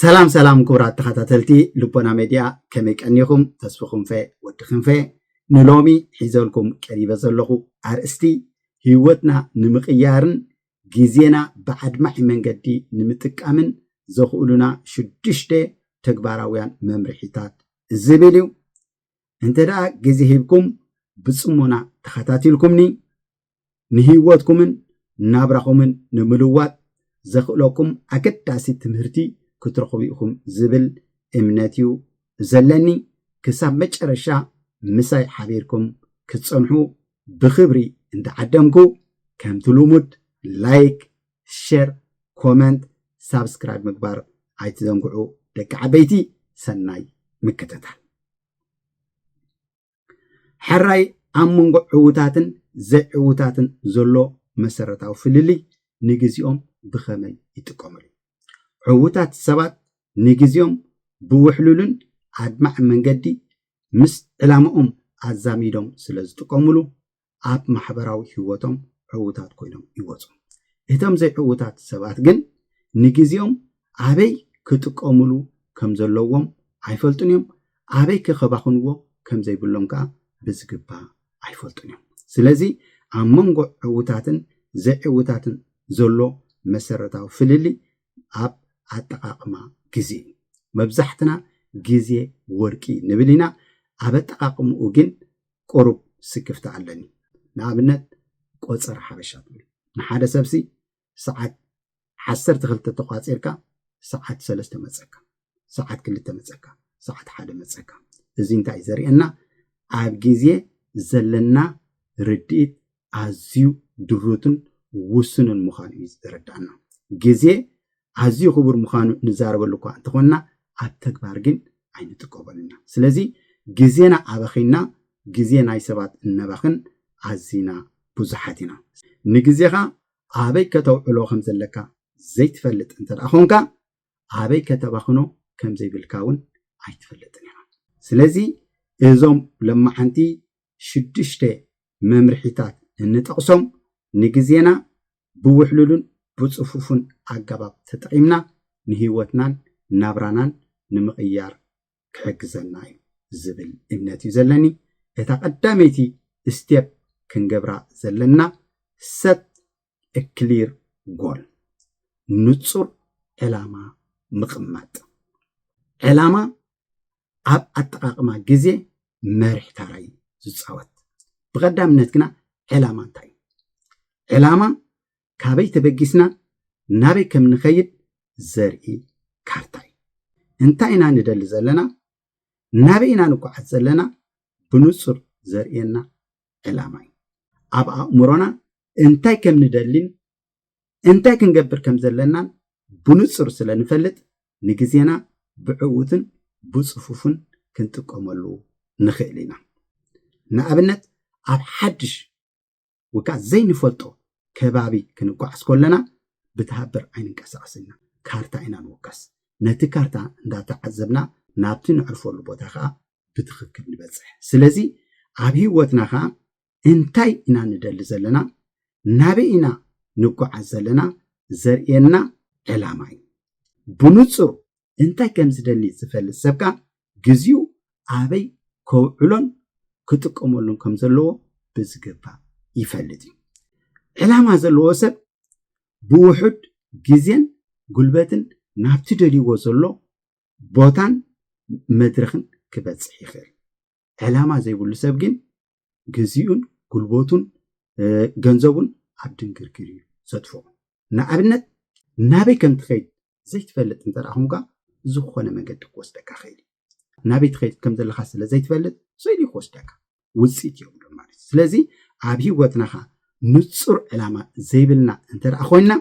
ሰላም ክቡራት ተኸታተልቲ ልቦና ሚድያ ከመይ ቀኒኹም ተስፍኹም ፈ ወድኽም ፈ ንሎሚ ሒዘልኩም ቀሪበ ዘለኹ ኣርእስቲ ህይወትና ንምቕያርን ጊዜና ብዓድማዕ መንገዲ ንምጥቃምን ዘኽእሉና 6 ተግባራውያን መምርሒታት ዝብል እዩ። እንተደኣ ግዜ ሂብኩም ብጽሞና ተኸታቲልኩምኒ ንህይወትኩምን ናብራኹምን ንምልዋጥ ዘኽእለኩም ኣገዳሲ ትምህርቲ ክትረኽቡ ኢኹም ዝብል እምነት እዩ ዘለኒ። ክሳብ መጨረሻ ምሳይ ሓቢርኩም ክትጸንሑ ብኽብሪ እንተዓደምኩ ከምቲ ልሙድ ላይክ፣ ሼር፣ ኮመንት፣ ሳብስክራይብ ምግባር ኣይትዘንግዑ። ደቂ ዓበይቲ ሰናይ ምክትታል። ሕራይ ኣብ መንጎ ዕዉታትን ዘይዕዉታትን ዘሎ መሰረታዊ ፍልልይ ንግዚኦም ብኸመይ ይጥቀመሉ? ዕዉታት ሰባት ንግዚኦም ብውሕሉልን ኣድማዕ መንገዲ ምስ ዕላምኦም ኣዛሚዶም ስለ ዝጥቀሙሉ ኣብ ማሕበራዊ ህይወቶም ዕዉታት ኮይኖም ይወፁ። እቶም ዘይዕዉታት ሰባት ግን ንግዚኦም ኣበይ ክጥቀሙሉ ከም ዘለዎም ኣይፈልጡን እዮም። ኣበይ ክኸባኽንዎ ከም ዘይብሎም ከዓ ብዝግባ ኣይፈልጡን እዮም። ስለዚ ኣብ መንጎ ዕዉታትን ዘይዕዉታትን ዘሎ መሰረታዊ ፍልሊ ኣብ ኣጠቃቅማ ግዜ መብዛሕትና ግዜ ወርቂ ንብል ኢና። ኣብ ኣጠቃቅምኡ ግን ቁሩብ ስክፍቲ ኣለኒ። ንኣብነት ቆፀር ሓበሻ ትብል ንሓደ ሰብሲ ሰዓት 12 ተቋፂርካ ሰዓት 3 መፀካ፣ ሰዓት 2 መፀካ፣ ሰዓት 1 መፀካ። እዚ እንታይ ዘርእየና? ኣብ ግዜ ዘለና ርድኢት ኣዝዩ ድሩትን ውስንን ምዃኑ እዩ ዝረዳእና። ግዜ ኣዝዩ ክቡር ምዃኑ ንዛረበሉ እኳ እንተኾንና ኣብ ተግባር ግን ኣይንጥቀመሉና። ስለዚ ግዜና ኣበኺና ግዜ ናይ ሰባት እነባኽን ኣዝና ብዙሓት ኢና። ንግዜኻ ኣበይ ከተውዕሎ ከም ዘለካ ዘይትፈልጥ እንተደኣ ኾንካ ኣበይ ከተባኽኖ ከም ዘይብልካ እውን ኣይትፈልጥን ኢና። ስለዚ እዞም ለማዓንቲ 6 መምርሒታት እንጠቕሶም ንግዜና ብውሕሉልን ብጽፉፍን ኣገባብ ተጠቂምና ንህይወትናን ናብራናን ንምቕያር ክሕግዘና እዩ ዝብል እምነት እዩ ዘለኒ። እታ ቀዳመይቲ ስቴፕ ክንገብራ ዘለና set a clear goal፣ ንጹር ዕላማ ምቕማጥ። ዕላማ ኣብ ኣጠቃቅማ ግዜ መሪሕ ተራ እዩ ዝፃወት። ብቐዳምነት ግና ዕላማ እንታይ እዩ? ዕላማ ካበይ ተበጊስና ናበይ ከም ንኸይድ ዘርኢ ካርታ እዩ። እንታይ ኢና ንደሊ ዘለና፣ ናበይ ኢና ንጓዓዝ ዘለና ብንጹር ዘርእየና ዕላማ እዩ። ኣብ ኣእምሮና እንታይ ከም ንደሊን እንታይ ክንገብር ከም ዘለናን ብንጹር ስለ ንፈልጥ ንግዜና ብዕዉትን ብጽፉፍን ክንጥቀመሉ ንኽእል ኢና። ንኣብነት ኣብ ሓድሽ ወይከዓ ዘይንፈልጦ ከባቢ ክንጓዓዝ ከለና ብተሃብር ኣይንንቀሳቐስና፣ ካርታ ኢና ንወቀስ። ነቲ ካርታ እንዳተዓዘብና ናብቲ ንዕርፈሉ ቦታ ከዓ ብትኽክል ንበፅሕ። ስለዚ ኣብ ህይወትና ከዓ እንታይ ኢና ንደሊ ዘለና፣ ናበይ ኢና ንጓዓዝ ዘለና ዘርእየና ዕላማ እዩ። ብንጹር እንታይ ከም ዝደሊ ዝፈልጥ ሰብካ ግዜኡ ኣበይ ከውዕሎን ክጥቀመሉን ከም ዘለዎ ብዝግባ ይፈልጥ እዩ። ዕላማ ዘለዎ ሰብ ብውሑድ ግዜን ጉልበትን ናብቲ ደልይዎ ዘሎ ቦታን መድረኽን ክበፅሕ ይኽእል። ዕላማ ዘይብሉ ሰብ ግን ግዜኡን ጉልበቱን ገንዘቡን ኣብ ድንግርግር እዩ ዘጥፍኦ። ንኣብነት ናበይ ከም ትኸይድ ዘይትፈልጥ እንተደኣ ኾንካ ዝኾነ መንገዲ ክወስደካ ኽእል። ናበይ ትኸይድ ከም ዘለካ ስለ ዘይትፈልጥ ሰይዲ ክወስደካ ውፅኢት የብሉ ማለት እዩ። ስለዚ ኣብ ህይወትናኻ ንጹር ዕላማ ዘይብልና እንተደኣ ኮይና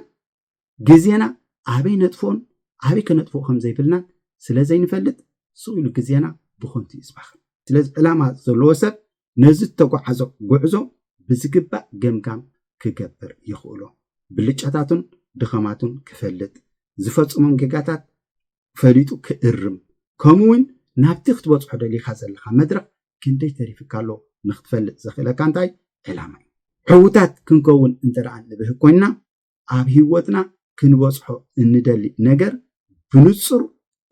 ግዜና ኣበይ ነጥፎን ኣበይ ከነጥፎ ከም ዘይብልናን ስለ ዘይንፈልጥ ስኢሉ ግዜና ብኾንቱ ይፅባኽን። ስለዚ ዕላማ ዘለዎ ሰብ ነዚ ተጓዓዞ ጉዕዞ ብዝግባእ ገምጋም ክገብር ይኽእሎ። ብልጫታቱን ድኸማቱን ክፈልጥ፣ ዝፈጽሞም ጌጋታት ፈሊጡ ክእርም፣ ከምኡውን ናብቲ ክትበፅሖ ደሊኻ ዘለካ መድረኽ ክንደይ ተሪፍካሎ ንክትፈልጥ ዘኽእለካ እንታይ ዕላማ እዩ። ዕዉታት ክንከውን እንተደኣ ንብህ ኮይንና ኣብ ህይወትና ክንበፅሖ እንደሊ ነገር ብንጹር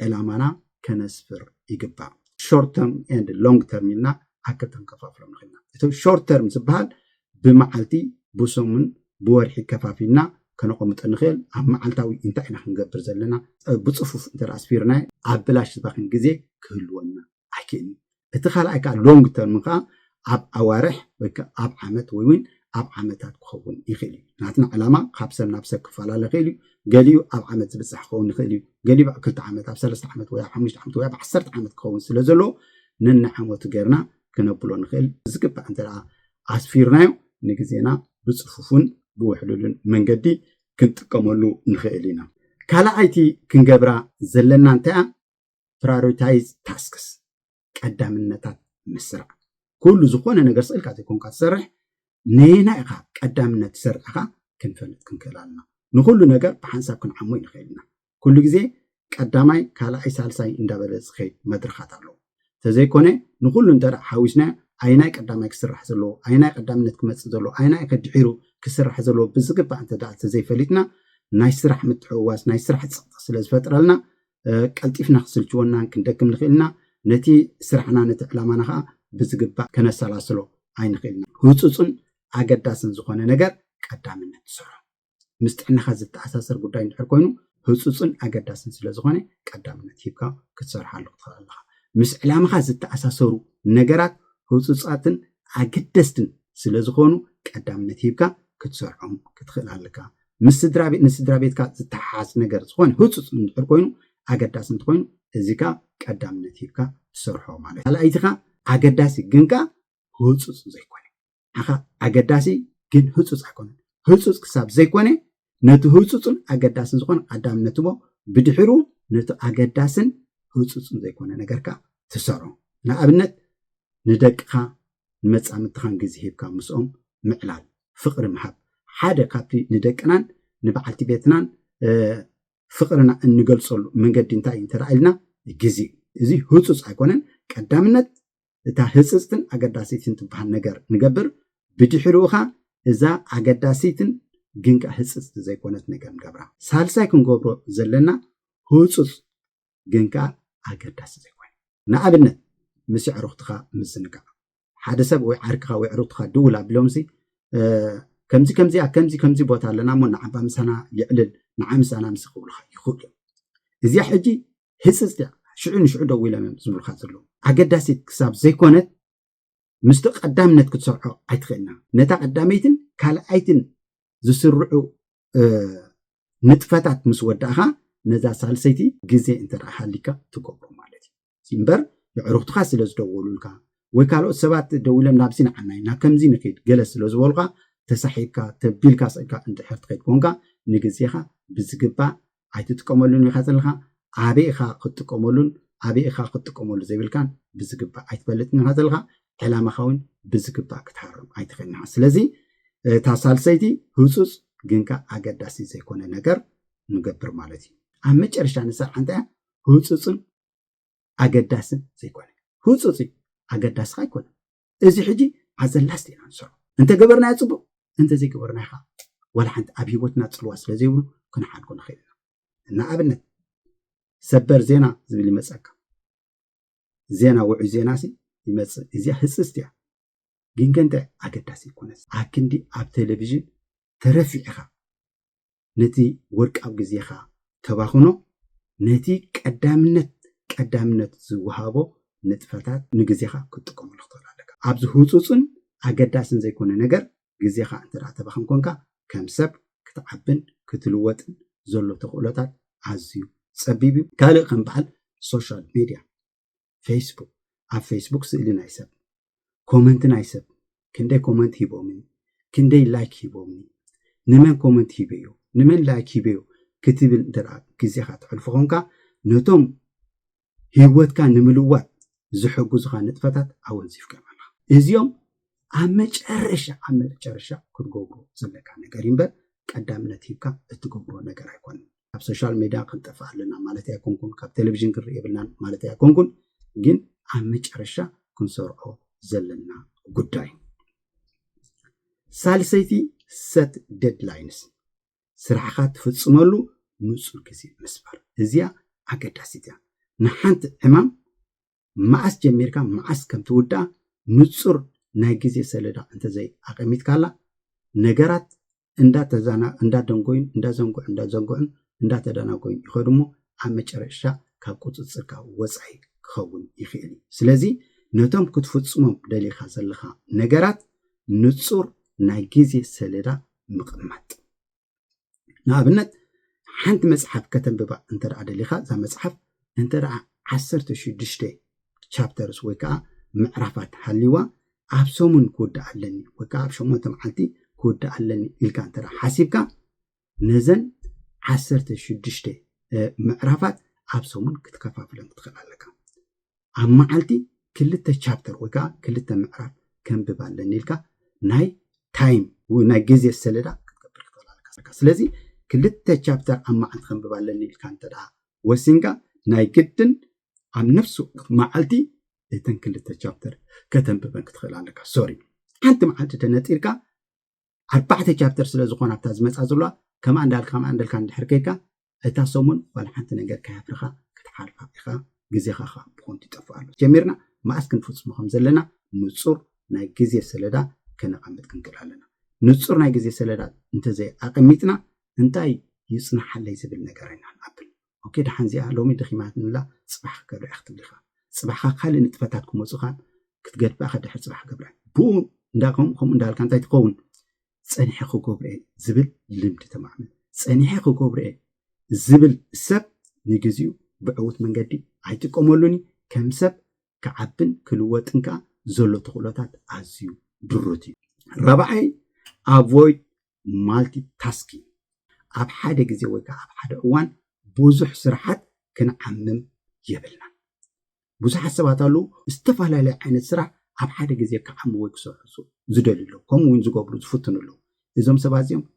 ዕላማና ከነስፍር ይግባእ short term and long term ኢልና ኣክልተን ከፋፍሎም ንኽእልና እቲ short term ዝበሃል ብመዓልቲ ብሰሙን ብወርሒ ከፋፊልና ከነቆምጦ ንኽእል ኣብ መዓልታዊ እንታይ ኢና ክንገብር ዘለና ብፅፉፍ እንተራ ኣስፊርና ኣብ ብላሽ ዝባኽን ግዜ ክህልወና ኣይክእልን እቲ ካልኣይ ከዓ ሎንግ ተርም ከዓ ኣብ ኣዋርሕ ወይ ከዓ ኣብ ዓመት ወይ እውን ኣብ ዓመታት ክኸውን ይኽእል እዩ ናትና ዕላማ ካብ ሰብ ናብ ሰብ ክፈላለ ይኽእል እዩ ገሊኡ ኣብ ዓመት ዝበፅሕ ክኸውን ይኽእል እዩ ገሊኡ ኣብ 2 ዓመት ኣብ 3 ዓመት ወይ ኣብ 5 ዓመት ወይ ኣብ 10 ዓመት ክኸውን ስለ ዘሎ ነንዓመቱ ገርና ክነብሎ ንኽእል ዝግባእ እንተራ ኣስፊርናዮ ንግዜና ብፅፉፍን ብውሕሉልን መንገዲ ክንጥቀመሉ ንኽእል ኢና ካልኣይቲ ክንገብራ ዘለና እንታይ ፕራዮሪታይዝ ታስክስ ቀዳምነታት ምስራዕ ኩሉ ዝኾነ ነገር ስእልካ ዘይኮንካ ትሰርሕ ነና ኢኻ ቀዳምነት ትሰርሕኻ ክንፈልጥ ክንክእል ኣለና ንኩሉ ነገር ብሓንሳብ ክንዓሞ ንኽእል ኢና ኩሉ ግዜ ቀዳማይ ካልኣይ ሳልሳይ እንዳበለ ዝኸይድ መድረኻት ኣለዎ ተዘይኮነ ንኩሉ እንተዳ ሓዊስና ኣይናይ ቀዳማይ ክስራሕ ዘሎ ኣይናይ ቀዳምነት ክመፅእ ዘሎ ኣይናይ ከድሒሩ ክስራሕ ዘሎ ብዝግባእ እንተዳ ተዘይፈሊጥና ናይ ስራሕ ምትሕውዋስ ናይ ስራሕ ፀቕጢ ስለ ዝፈጥረልና ቀልጢፍና ክስልችወና ክንደክም ንኽእልና ነቲ ስራሕና ነቲ ዕላማና ከዓ ብዝግባእ ከነሰላስሎ ኣይንኽእልና ህፁፅን ኣገዳስን ዝኾነ ነገር ቀዳምነት ትሰርሖ ምስ ጥዕናኻ ዝተኣሳሰር ጉዳይ እንድሕር ኮይኑ ህፁፅን ኣገዳስን ስለ ዝኾነ ቀዳምነት ሂብካ ክትሰርሓሉ ትኽእል ኣለኻ ምስ ዕላማኻ ዝተኣሳሰሩ ነገራት ህፁፃትን ኣገደስትን ስለ ዝኾኑ ቀዳምነት ሂብካ ክትሰርሖም ክትኽእል ኣለካ ምስ ስድራ ቤትካ ዝተሓሓዝ ነገር ዝኾነ ህፁፅ እንድሕር ኮይኑ ኣገዳስ እንትኮይኑ እዚካ ቀዳምነት ሂብካ ትሰርሖ ማለት ካልኣይቲኻ ኣገዳሲ ግንካ ህፁፅ ዘይኮነ ኣኻ ኣገዳሲ ግን ህፁፅ ኣይኮነን ህፁፅ ክሳብ ዘይኮነ ነቲ ህፁፅን ኣገዳስን ዝኾነ ቀዳምነት ሞ ብድሕሩ ነቲ ኣገዳስን ህፁፅን ዘይኮነ ነገርካ ትሰርሖ ንኣብነት ንደቅኻ ንመፃምትኻን ግዜ ሂብካ ምስኦም ምዕላል ፍቅሪ ምሃብ ሓደ ካብቲ ንደቅናን ንበዓልቲ ቤትናን ፍቅርና እንገልፀሉ መንገዲ እንታይ እንተራእልና ግዜ እዚ ህፁፅ ኣይኮነን ቀዳምነት እታ ህፅፅትን ኣገዳሲትን ትበሃል ነገር ንገብር ብድሕሪኡኻ እዛ ኣገዳሲትን ግንካ ህፅፅቲ ዘይኮነት ነገር ንገብራ ሳልሳይ ክንገብሮ ዘለና ህፁፅ ግንካ ኣገዳሲ ዘይኮነ ንኣብነት ምስ ዕሩኽትኻ ምዝንጋዕ ሓደ ሰብ ወይ ዓርክኻ ወይ ዕሩኽትኻ ድውል ኣቢሎምሲ ከምዚ ቦታ ኣለና ሞ ንዓባ ምሳና ይዕልል ንዓ ምሳና ምስ ክብልካ ይኽእሉ እዚኣ ሕጂ ህፅፅቲ ሽዑ ንሽዑ ደው ኢሎም ዝብልካ ዘሎ ኣገዳሲት ክሳብ ዘይኮነት ምስቲ ቀዳምነት ክትሰርሖ ኣይትኽእልና ነታ ቀዳመይትን ካልኣይትን ዝስርዑ ንጥፈታት ምስ ወዳእኻ ነዛ ሳልሰይቲ ግዜ እንተደኣ ሃሊካ ትገብሮ ማለት እዩ እምበር ዕሩኽትኻ ስለ ዝደወሉልካ ወይ ካልኦት ሰባት ደው ኢሎም ናብዚ ንዓናይ ናብ ከምዚ ንከይድ ገለ ስለ ዝበልካ ተሳሒብካ ተቢልካ ስእልካ እንድሕር ትኸይድ ኮንካ ንግዜኻ ብዝግባእ ኣይትጥቀመሉን ኢኻ ዘለካ ኣበይ ኢኻ ክትጥቀመሉን ኣበይ ኢኻ ክትጥቀመሉ ዘይብልካን ብዝግባእ ኣይትፈልጥን ኢኻ ዘለካ ዕላማኻ እውን ብዝግባእ ክትሃርም ኣይትኽእልና ስለዚ እታ ሳልሰይቲ ህፁፅ ግንካ ኣገዳሲ ዘይኮነ ነገር ንገብር ማለት እዩ ኣብ መጨረሻ ንሰርሓ እንታይ ህፁፅን ኣገዳስን ዘይኮነ ህፁፅ ኣገዳስካ ኣይኮነ እዚ ሕጂ ኣዘላስቲ ኢና ንሰርሖ እንተገበርና ፅቡቅ እንተዘይገበርና ኢኻ ወላ ሓንቲ ኣብ ሂወትና ፅልዋ ስለዘይብሉ ክንሓድጎ ንኽእል ኢና ንኣብነት ሰበር ዜና ዝብል ይመፀካ ዜና ውዑይ ዜና ይመፅእ እዚኣ ህፅፅቲ እያ ግን ከንታይ ኣገዳሲ ይኮነስ ኣብ ክንዲ ኣብ ቴሌቭዥን ተረፊዕኻ ነቲ ወርቃዊ ግዜኻ ተባኽኖ ነቲ ቀዳምነት ዝወሃቦ ንጥፈታት ንግዜኻ ክትጥቀመሉ ትኽእል ኣለካ ኣብዚ ህፁፅን ኣገዳስን ዘይኮነ ነገር ግዜኻ እንተዳ ተባኽን ኮንካ ከም ሰብ ክትዓብን ክትልወጥን ዘሎ ተኽእሎታት ኣዝዩ ፀቢብ እዩ ካልእ ከም በዓል ሶሻል ሚድያ ፌስቡክ ኣብ ፌስቡክ ስእሊ ናይ ሰብ ኮመንት ናይ ሰብ ክንደይ ኮመንት ሂቦምኒ ክንደይ ላይክ ሂቦምኒ ንመን ኮመንት ሂበዮ ንመን ላይክ ሂበዮ ክትብል እንተዳ ግዜኻ ትሕልፎ ኮንካ ነቶም ሂወትካ ንምልዋጥ ዝሕግዙኻ ንጥፈታት ኣወንዚፍካ ኣለካ እዚኦም ኣብ መጨረሻ ክትገብሮ ዘለካ ነገር እምበር ቀዳምነት ሂብካ እትገብሮ ነገር ኣይኮነን ኣብ ሶሻል ሚድያ ክንጠፍእ ኣለና ማለት ኣይኮንኩን ካብ ቴሌቭዥን ክንርኢ የብልናን ማለት ኣይኮንኩን ግን ኣብ መጨረሻ ክንሰርዖ ዘለና ጉዳይ ሳልሰይቲ set deadlines ስራሕካ ትፍፅመሉ ንፁር ግዜ መስመር እዚኣ ኣገዳሲት እያ نحنت حمام معس جميركا معس كم تودا نصر ناجزي سلدا أنت زي أقميت كلا نجارات إندا تزانا إندا دنقوين إندا زنقوين إندا تدانا قوين يخدمو عم شرشة كابوت السكا وسعي خون يخيلي سلازي نتوم كتفتصمم دلي خازلخا نجارات نصر ناجزي سلدا مقمات نابنت حنت مصحف كتب ببا انت رأى دليخا زا مصحف انت رأى 16 chapters وكا معرفات حليوا أبسومن كود علني وكا أبسومن تمعتي كود علني إلكا انت رأى حاسبكا نزن 16 معرفات أبسومن كتكفافلن تخلالكا أما عالتي كلتا chapter وكا كلتا معرف كان ببا علني إلكا ناي time وناي جزي السلدة كتكبر تخلالكا سلازي كلتا chapter أما عند خن ببا علني إلكا انت رأى وسنكا ناي كتن عم نفسه معالتي إتن كلتا chapter كتن ببا كتخلالكا سوري أنت معالتي تنتيركا 4 chapter سلازقون أبتاز مسازولا كما عندك حركيكا اتا سومن ولا حتى نجر كافرخا كتحالفا إخا جزيخا خا بخونتي تفعلوا جميرنا ما أسكن فتصمهم زلنا نصور ناي جزي سلدا كنا قمت كنكلالنا نصور ناي جزي سلدا انت زي أقميتنا انتاي يصنع حلي زبل نجارين عن أبل أوكي ده حنزي أهلومي دخيماتنا لا صباح قبل أختم لخا صباح خالي نتفتاتكم وصخان كتقد بأخد حد صباح قبل بون داكم هم دالكان تايتقون صنيحي خو كوبري زبل لمد تماما صنيحي خو كوبري زبل سب نيجزيو بعوت من قدي عيتقومولوني كم سب كعبن كلواتنكا زولو تخلطات عزيو دروتي رابعي avoid multitasking أب حدا جزي ويكا أب حدا أوان بوزح سرحات كنعمم يبلنا بوزح السباتالو استفعل على عين السرح أب حدا جزي كعم ويكسر زدللو كم وين زقابلو زفتنلو إذا مسبازيهم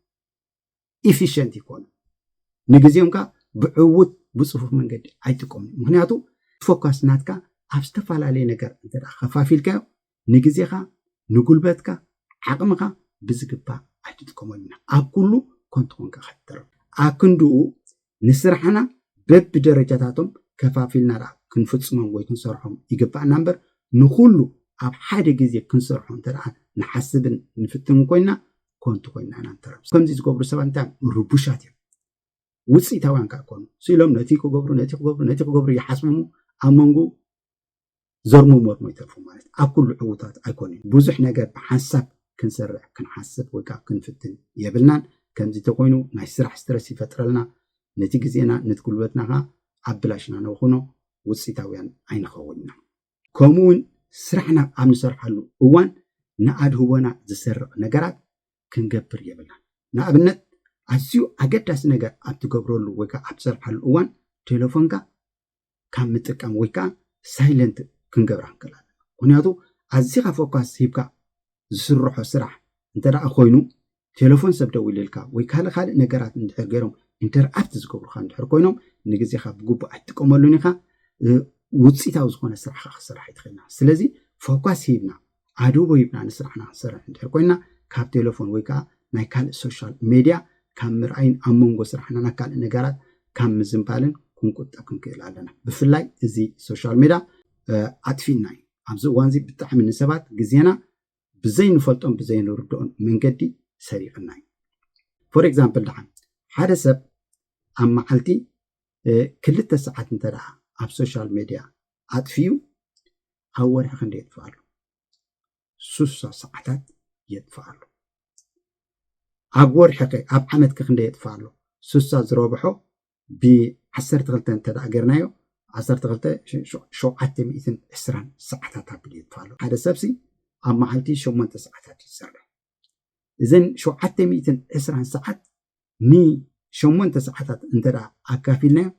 efficient يكون نجزيهم كا بعود بصفوف من قد عيتكم مهنياتو فوكس ناتكا أبستفعل عليه نجار أنت خفافيلكا نجزيها نقولبتكا عقمكا بزقبا عيتكم لنا أكلو كنترونكا خطر أكندو نسرحنا بدرجاتهم كفافيلنا را كنفتصمم ويكنسرحهم يقبع نمبر نخلو أب حدا جزي كنسرحهم ترى نحسبن نفتن كوينا كنت كوينا نانترم كم زي قبر سبعة تام ربوشاتي وصي توان كأكون سيلهم نتيجة قبر يحسبهم أمانجو زرمو مرمو يترفو مالت أكل عوضات أكونين بوزح نجار بحسب كنسرع كنحسب وكا كنفتن يبلنا كم زي تقوينو نايسرح سترسي فترلنا نتيجة زينا نتقول بتناها عبلاشنا نوخنو وصي توان عين خوينا كمون سرحنا عم نسرح له وان نعد هونا زسرق نجارات كنجبر يبلنا نعبنت أسيو أجدس نجار أبتقبرلو وكا أبصر حل وان تلفونكا كم متكام وكا سايلنت كنجبران كلا ونياتو أزيغا فوكاس هيبكا زسرح سرح انت را أخوينو تلفون سبدو للكا وكا لخال نجارات ندحر غيرهم انتر أفتز قبر خان ندحر كوينهم نجزيخا بقوب أتكم ملونيخا وتصيتاو زخونا سرحا خسرح يتخلنا سلازي فوكاس هيبنا عدوبو يبنا نسرحنا سرح ندحر كوينا كاب تلفون وكا نايكال سوشال ميديا كم مرأين أمونغو سرحنا نكال نجارات كم زنبالن كنكوت أكنكيل علينا بفلاي زي سوشال ميديا أطفيناي أمزو وانزي بتاع من السبات جزينا بزين فلتون بزين وردون من قدي سريعنا for example دعم هذا سب أما حالتي كل الساعات نتراها على السوشيال ميديا أطفيو أول حاجة يتفعلوا 6 ساعات يتفعلوا أبور حقي أب عمد كخندي يتفعلوا 6 زروبحو ب10 تغلتين تدا أجرنايو 10 تغلتين شو عتم إذن 10 ساعات تبدي يتفعلوا هذا سبسي أما حالتي شو من 9 ساعات يسرع إذن شو عتم إذن 10 ساعات ني شو من 9 ساعات انترا أكافيلنا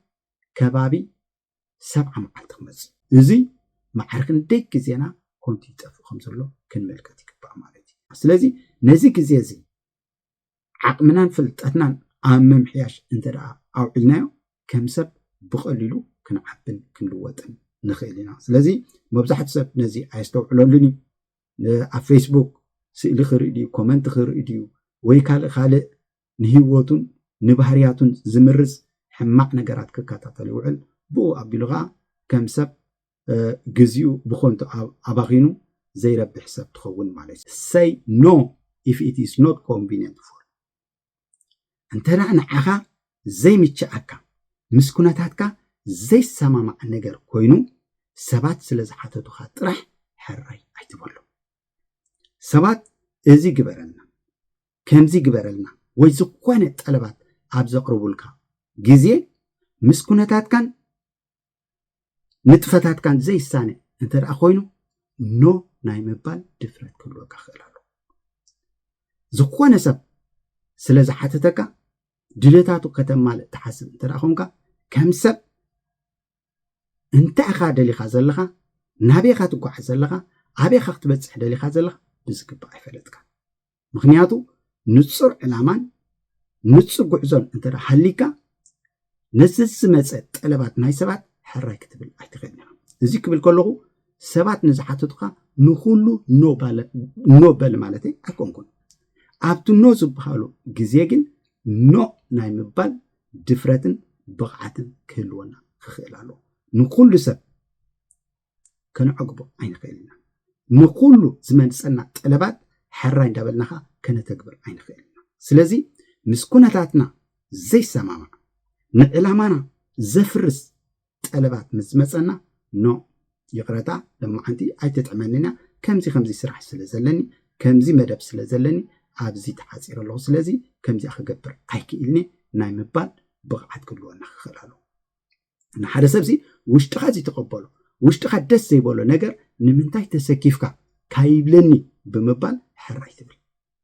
كبابي 7 معلت خمس إزي معركن ديك زينا كنت يتفو خمسلو كن ملكتك بأمالتي سلازي نزيك زي عقمنا فلتتنا أمم حياش انترا أو علنايو كم سب بقللو كنعبن كنلوطن نخيلنا سلازي مبزحت سب نزي أيستوعلولني على فيسبوك سئلي خريديو كومنت خريديو ويكال خالق نهيوتون نبهرياتون زمرز حماق نجارات ككاتاتل وعل بو أبي لغا كم سب جزيو بخونت أباغينو زي ربح سب تخون معلش. Say no if it is not convenient for. أنت رأنا عها زي متشأكا مسكوناتاتكا زي السما مع النجار كوينو سبات سلزحته تخات راح حراي أيتبولو سبات إزي جبرلنا كم زي جبرلنا ويزقوانة طلبات أبز قربولكا جزية مسكوناتاتكا نتفتاتكا زي السنة أنت رأى كوينو نو نايمبال دفرت كله كخلالو زقوانة سب سلزحتتكا دلتاتو كتمال تحسب أنت رأى كونكا كم سب انت اخاد اللي خازلها نابي خاتو كحزلها ابي خخت بصح دلي خازلها بزكبا يفلتك مخنياتو نصر علامان نصر غعزون انت حليكا نسس مصت طلبات ناي سبات حراي كتبل ايتخدنا ازي كبل كلغو سبات نزحاتتك نخلو نوبل مالتي اكونكون ابتو نو زبحالو غزيغن نو ناي مبال دفرتن بقعتن كلونا خخلالو نقول سب كنعقبو عين خيلنا نقول زمان سنة طلبات حراين دابلناها كنتكبر عين خيلنا سلازي مسكوناتاتنا زي سماما نعلامانا زفرس طلبات مزمصنا نو يقرتا لما عندي اي تتعملنا كمزي سرح سلازلني كمزي مدب سلازلني ابزي تحاصير الله سلازي كمزي اخغبر ايكيلني ناي مبال بقعت كلونا خلالو نحد سبزي وشتخا زي تقبلو وشتخا دس يبولو نجر نمنتاي تسكيفكا كايبلني بمبال حراي تبل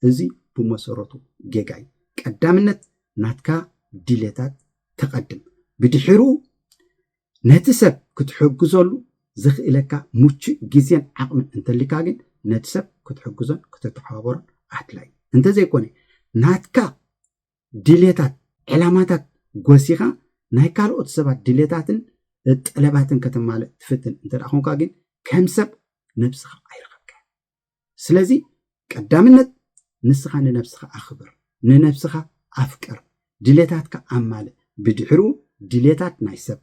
ازي بمسرتو جيجاي قدامنت ناتكا ديليتات تقدم بدحرو نتسب كتحجزولو زخيلكا موچ غيزين عقم انتليكاغن نتسب كتحجزون كتتحاور احتلاي انت زي كوني ناتكا ديليتات علاماتات غوسيخا ناي كالوت سبات ديليتاتن طلباتن كتمال تفتن انت راخونكا غين كمسب نفسخ ايرخك سلازي قدامنت نسخا نفسخ اخبر نفسخ افكر ديليتاتك امال بدحرو ديليتات نايسب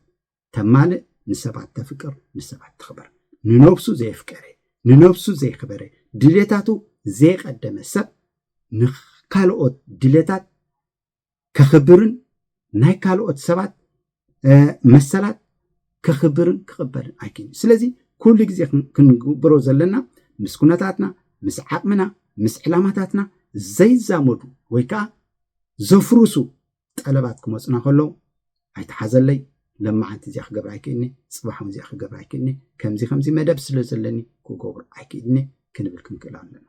تمال نسبات تفكر نسبات تخبر ننوبسو زي فكري ننوبسو زي خبري ديليتاتو زي قدام سب نخالوت ديليتات كخبرن ناي كالوت سبات مسلات كخبرن كخبرن ايكين سلازي كل غزي كنغبرو زلنا مسكوناتاتنا مس عقمنا مس علاماتاتنا زي زامدو ويكا زفروسو طلبات كمصنا كلو ايتحازلي لما عند زي خغبر ايكيني صباحم زي خغبر ايكيني كمزي مدب سلازلني كوغبر ايكيني كنبلكم كلالنا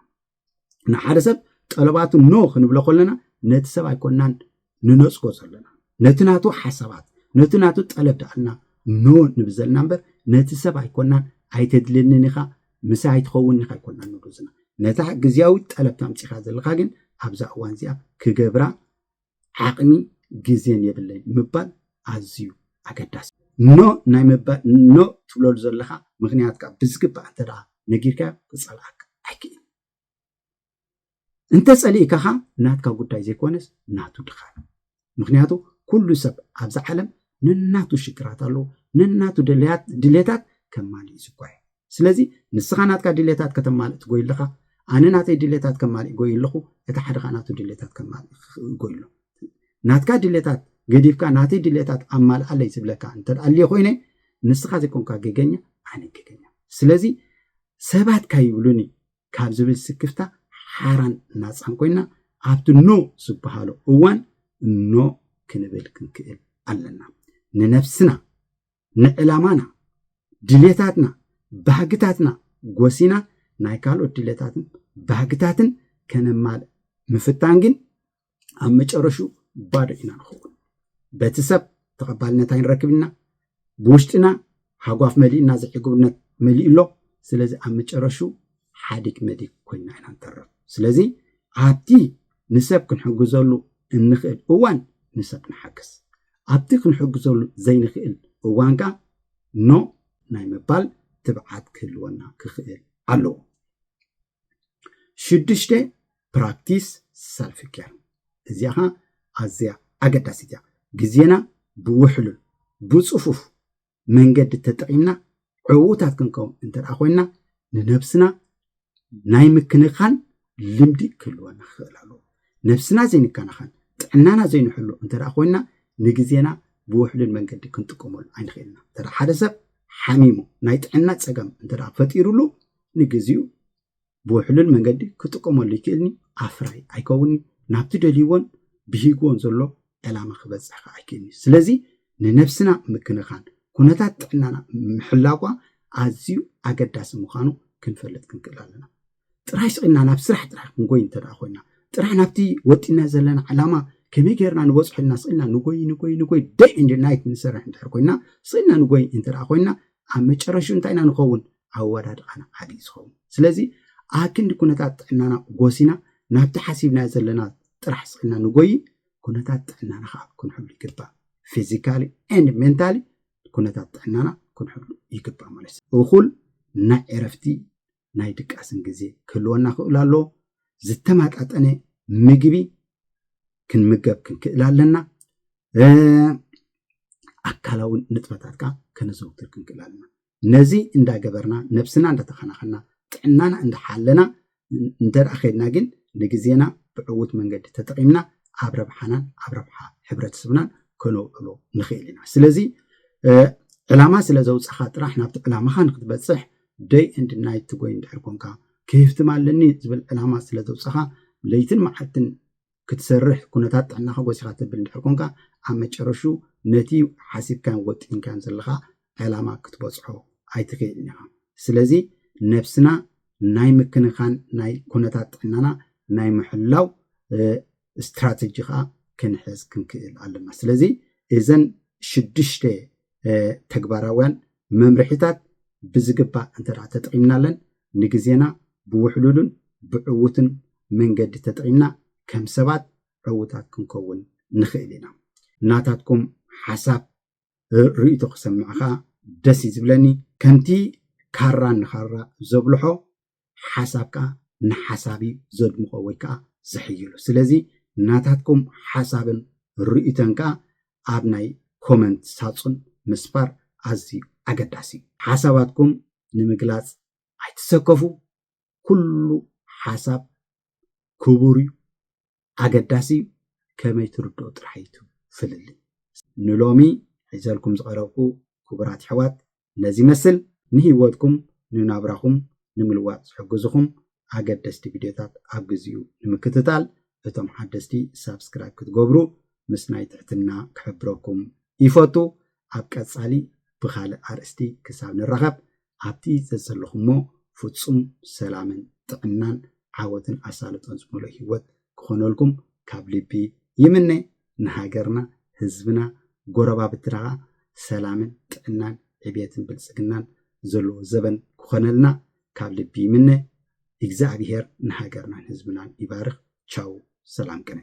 نحرسب طلباتو نو خنبلو كلنا نتسب ايكونان ننصقو زلنا نتناتو حسابات نتناتو طلب دعنا نو نبزل نمبر نتسب ايكونان ايتدلننيخا مسايت خوننيخا ايكونان نوزنا نتا غزياوي طلب تامصيخا زلخا كن ابزا وانزيا كغبرا عقمي غزين يبلين مبال ازيو اگداس نو ناي مبال نو تولول زلخا مغنياتكا بزغبا انت دا نغيركا تصلاك اكيد انت صليكها ناتكا غداي زيكونس ناتو دخان مغنياتو كل سب ابزا عالم نناتو شكرات الله نناتو دليتات كمالي زكواي سلازي نسخاناتكا دليتات كتمال تقول لها انا ناتي دليتات كمالي يقول له اتا حد خاناتو دليتات كمالي يقول له ناتكا دليتات غديفكا ناتي دليتات امال علي سبلكا انت علي خوينه نسخا زكونكا غيغنيا اني غيغنيا سلازي سبات كايبلوني كابزبل سكفتا حاران ناصان كوينا ابتو نو سبحالو وان نو كنبل كنكل علنا ننفسنا نعلامانا دليتاتنا بهجتاتنا غوسينا نايكالو دليتاتن بهجتاتن كنمال مفتانجن امچرشو بادئنا نخون بتسب تقبلنتاين ركبنا بوشتنا حغواف ملينا زحقبنا مليلو سلازي امچرشو حادك مديك كنا احنا نترف سلازي عاتي نسب كنحجزلو النخل اوان نسب نحكس عاتي كنحجزلو زي نخل اوانكا نو ناي مبال تبعات كلونا كخيل الو شدشته براكتيس سلف كير ازيها ازيا اگداسيا غزينا بوحلل بصفوف መንገዲ ተጠቂምና ዕዉታት ክንከውን እንተደኣ ኮይና ንነብስና ናይ ምክንኻን ልምዲ ክህልወና ክኽእል ኣለዎ ነብስና ዘይንከናኸን ጥዕናና ዘይንሕሉ እንተደኣ ኮይና ንግዜና ብውሕሉል መንገዲ ክንጥቀመሉ ኣይንኽእልና እንተደኣ ሓደ ሰብ ሓሚሙ ናይ ጥዕና ፀገም እንተደኣ ፈጢሩሉ ንግዚኡ ብውሕሉል መንገዲ ክጥቀመሉ ይክእልኒ ኣፍራይ ኣይከውኒ ናብቲ ደልይዎን ብሂግዎን ዘሎ ዕላማ ክበፅሕ ከዓ ኣይክእልኒ ስለዚ ንነብስና ምክንኻን ኩነታት ጥዕናና ምሕላቋ ኣዝዩ ኣገዳሲ ምዃኑ ክንፈልጥ ክንክእል ኣለና ጥራይ ስቕልና ናብ ስራሕ ጥራሕ ክንጎይ እንተደኣ ኮይና ጥራሕ ናብቲ ወጢና ዘለና ዕላማ ከመይ ጌርና ንበፅሖ ኢልና ስቕልና ንጎይ ደይ እንድ ናይት ንሰርሕ እንድሕር ኮይና ስቕልና ንጎይ እንተደኣ ኮይና ኣብ መጨረሹ እንታይ ኢና ንኸውን ኣወዳድቃና ዓብዪ ዝኸውን ስለዚ ኣብ ክንዲ ኩነታት ጥዕናና ጎሲና ናብቲ ሓሲብና ዘለና ጥራሕ ስቕልና ንጎይ ኩነታት ጥዕናና ከዓ ክንሕሉ ይግባእ ፊዚካሊ ኤንድ ሜንታሊ ኩነታት ጥዕናና ክንሕሉ ይግባእ ማለት እዩ እኹል ናይ ዕረፍቲ ናይ ድቃስን ግዜ ክህልወና ክእል ኣሎ ዝተማጣጠነ ምግቢ ክንምገብ ክንክእል ኣለና ኣካላዊ ንጥፈታት ከዓ ከነዘውትር ክንክእል ኣለና ነዚ እንዳገበርና ነብስና እንዳተኸናኸና ጥዕናና እንዳሓለና እንተደኣ ከድና ግን ንግዜና ብዕውት መንገዲ ተጠቂምና ኣብ ረብሓናን ኣብ ረብሓ ሕብረተሰብናን ከነውዕሎ ንኽእል ኢና ስለዚ ዕላማ ስለ ዘውፅኻ ጥራሕ ናብቲ ዕላማኻ ንክትበፅሕ ደይ እንድ ናይት ትጎይ እንድሕር ኮንካ ክህፍትም ኣለኒ ዝብል ዕላማ ስለ ዘውፅኻ ለይትን መዓልትን ክትሰርሕ ኩነታት ጥዕናኻ ጎሲኻ ትብል እንድሕር ኮንካ ኣብ መጨረሹ ነቲ ሓሲብካን ወጢንካን ዘለኻ ዕላማ ክትበፅሖ ኣይትኽእልን ኢኻ ስለዚ ነብስና ናይ ምክንኻን ናይ ኩነታት ጥዕናና ናይ ምሕላው ስትራቴጂ ከዓ ክንሕዝ ክንክእል ኣለና ስለዚ እዘን 6 ተግባራውያን መምርሒታት ብዝግባእ እንተደኣ ተጠቂምና ኣለን ንግዜና ብውሕሉልን ብዕውትን መንገዲ ተጠቂምና ከም ሰባት ዕውታት ክንከውን ንኽእል ኢና ናታትኩም ሓሳብ ርእቶ ክሰምዕኻ ደስ ዝብለኒ ከምቲ ካራ ንኻራ ዘብልሖ ሓሳብ ከዓ ንሓሳቢ ዘድምቆ ወይ ከዓ ዘሕይሉ ስለዚ ናታትኩም ሓሳብን ርእቶን ከዓ ኣብ ናይ ኮመንት ሳጹን ምስፋር ኣዝዩ ኣገዳሲ ሓሳባትኩም ንምግላጽ ኣይትሰከፉ ኩሉ ሓሳብ ክቡር እዩ ኣገዳሲ ከመይ ትርድኦ ጥራሕይቱ ፍልሊ ንሎሚ ሒዘልኩም ዝቐረብኩ ክቡራት ኣሕዋት ነዚ መስል ንሂወትኩም ንናብራኹም ንምልዋጥ ዝሕግዙኹም ኣገደስቲ ቪድዮታት ኣብ ግዜኡ ንምክትታል እቶም ሓደስቲ ሳብስክራይብ ክትገብሩ ምስ ናይ ትሕትና ክሕብረኩም ይፈቱ ኣብ ቀጻሊ ብኻልእ ኣርእስቲ ክሳብ ንራኸብ ኣብቲ ዘዘለኹሞ ፍጹም ሰላምን ጥዕናን ዓወትን ኣሳልጦን ዝመልኦ ሂወት ክኾነልኩም ካብ ልቢ ይምነ ንሃገርና ህዝብና ጎረባብትና ሰላምን ጥዕናን ዕብየትን ብልጽግናን ዘለዎ ዘበን ክኾነልና ካብ ልቢ ይምነ እግዚአብሔር ንሃገርናን ህዝብናን ይባርኽ ቻው ሰላም ቅነ